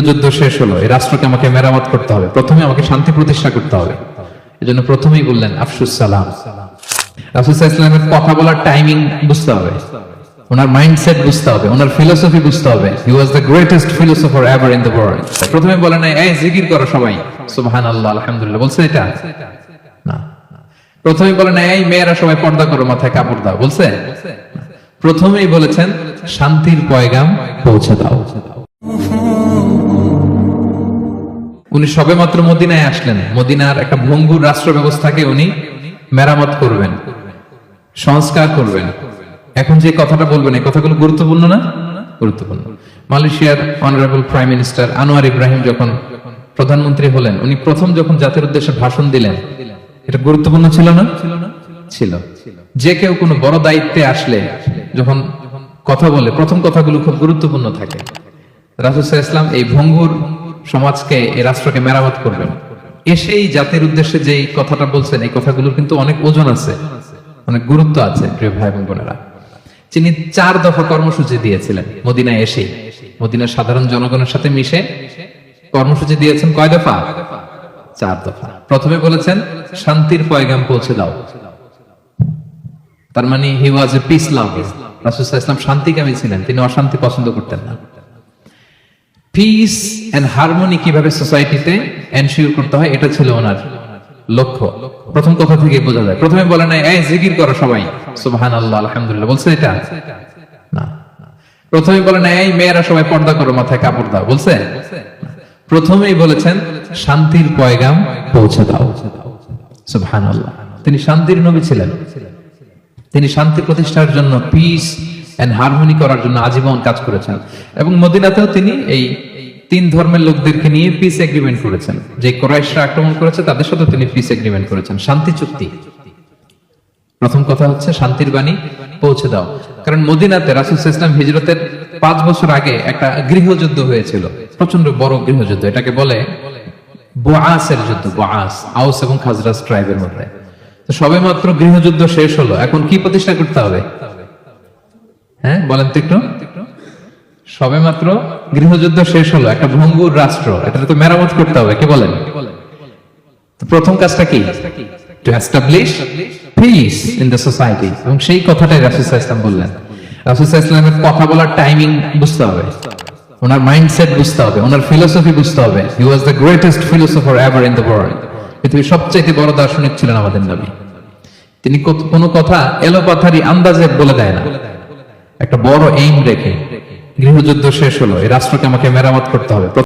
গৃহযুদ্ধ শেষ হলো, এই রাষ্ট্রকে আমাকে মেরামত করতে হবে, প্রথমে আমাকে শান্তি প্রতিষ্ঠা করতে হবে। এজন্য প্রথমেই বললেন আফসুস সালাম। রাসূল সাল্লাল্লাহু আলাইহি ওয়াসাল্লামের কথা বলার টাইমিং বুঝতে হবে, ওনার মাইন্ডসেট বুঝতে হবে, ওনার ফিলোসফি বুঝতে হবে। He was the greatest philosopher ever in the world. প্রথমে বলেন এই জিকির করো সবাই, সুবহানাল্লাহ আলহামদুলিল্লাহ, বলছে এটা না। প্রথমেই বলেন এই মেয়েরা সবাই পর্দা করো, মাথায় কাপড় দাও, বলছে? প্রথমেই বলেছেন শান্তির পয়গাম পৌঁছে দাও। উনি সবেমাত্র মদিনায় আসলেন, মদিনার একটা ভঙ্গুর রাষ্ট্র ব্যবস্থাকে উনি মেরামত করবেন, সংস্কার করবেন। এখন যে কথাটা বলবেন এই কথাগুলো গুরুত্বপূর্ণ না? গুরুত্বপূর্ণ। মালয়েশিয়ার honourable prime minister Anwar Ibrahim যখন প্রধানমন্ত্রী হলেন, উনি প্রথম যখন জাতির উদ্দেশ্যে ভাষণ দিলেন, এটা গুরুত্বপূর্ণ ছিল না? ছিল। যে কেউ কোনো বড় দায়িত্বে আসলে যখন কথা বলে প্রথম কথাগুলো খুব গুরুত্বপূর্ণ থাকে। রাসূল সাল্লাল্লাহু আলাইহি ওয়াসাল্লাম এই ভঙ্গুর সমাজকে, এই রাষ্ট্রকে মেরামত করবেন। এসেই জাতির উদ্দেশ্যে যে কথাটা বলছেন, এই কথাগুলোর কিন্তু অনেক ওজন আছে, অনেক গুরুত্ব আছে। প্রিয় ভাই এবং বোনেরা, তিনি 4 দফা কর্মসূচি দিয়েছিলেন মদিনায় এসে, মদিনার সাধারণ জনগণের সাথে মিশে কর্মসূচি দিয়েছেন। কয় দফা? 4 দফা। প্রথমে বলেছেন শান্তির পয়গাম পৌঁছে দাও। তার মানে হি ওয়াজ এ পিস লাভার। রাসূল সাল্লাল্লাহু আলাইহি ওয়াসাল্লাম শান্তিকামী ছিলেন, তিনি অশান্তি পছন্দ করতেন না। পিস এন্ড হারমোনি কিভাবে সোসাইটিতে এনশিওর করতে হয়, এটা ছিল ওনার লক্ষ্য। প্রথম কথা থেকে বোঝা যায়। প্রথমে বলে না এই জিকির করো সবাই, সুবহানাল্লাহ আলহামদুলিল্লাহ, বলছে এটা না। প্রথমে বলে না এই মেয়েরা সবাই পর্দা করো, মাথায় কাপড় দাও, বলছে? প্রথমেই বলেছেন শান্তির পয়গাম পৌঁছে দাও। সুবহানাল্লাহ। তিনি শান্তির নবী ছিলেন, তিনি শান্তি প্রতিষ্ঠার জন্য, পিস এন্ড হারমোনি করার জন্য আজীবন কাজ করেছেন। এবং মদিনাতেও তিনি এই 3 ধর্মের লোকদেরকে নিয়ে পিস এগ্রিমেন্ট করেছেন। যে কুরাইশরা আক্রমণ করেছে তাদের সাথে তিনি পিস এগ্রিমেন্ট করেছেন, শান্তি চুক্তি। প্রথম কথা হচ্ছে শান্তির বাণী পৌঁছে দাও। কারণ মদিনাতে রাসূল সাল্লাল্লাহু আলাইহি ওয়াসাল্লাম হিজরতের 5 বছর আগে একটা গৃহযুদ্ধ হয়েছিল, প্রচন্ড বড় গৃহযুদ্ধ। এটাকে বলে বুআসের যুদ্ধ। বুআস আউস এবং খাজরাজ ট্রাইবের মধ্যে। তো সবেমাত্র গৃহযুদ্ধ শেষ হলো, এখন কি প্রতিষ্ঠা করতে হবে? হ্যাঁ বলেন তো একটু। সবেমাত্র গৃহযুদ্ধ শেষ হলো, একটা ভঙ্গুর রাষ্ট্র, এটা তো মেরামত করতে হবে। কি বলেন? প্রথম কাজটা কি? To establish piece in the society. এবং সেই কথাটাই রাসূল সাল্লাল্লাহু আলাইহি ওয়াসাল্লাম বললেন। রাসূল সাল্লাল্লাহু আলাইহি ওয়াসাল্লামের কথা বলার টাইমিং বুঝতে হবে, ওনার মাইন্ডসেট বুঝতে হবে, ওনার ফিলোসফি বুঝতে হবে। He was the greatest philosopher ever in the world. পৃথিবীর সবচেয়ে বড় দার্শনিক ছিলেন আমাদের নবী। তিনি কোনো কথা এলোপাথারি আন্দাজে বলে দেয় না, একটা বড় এইম রেখে। গৃহযুদ্ধ শেষ হলো, এই রাষ্ট্রকে আমাকে মেরামত করতে হবে।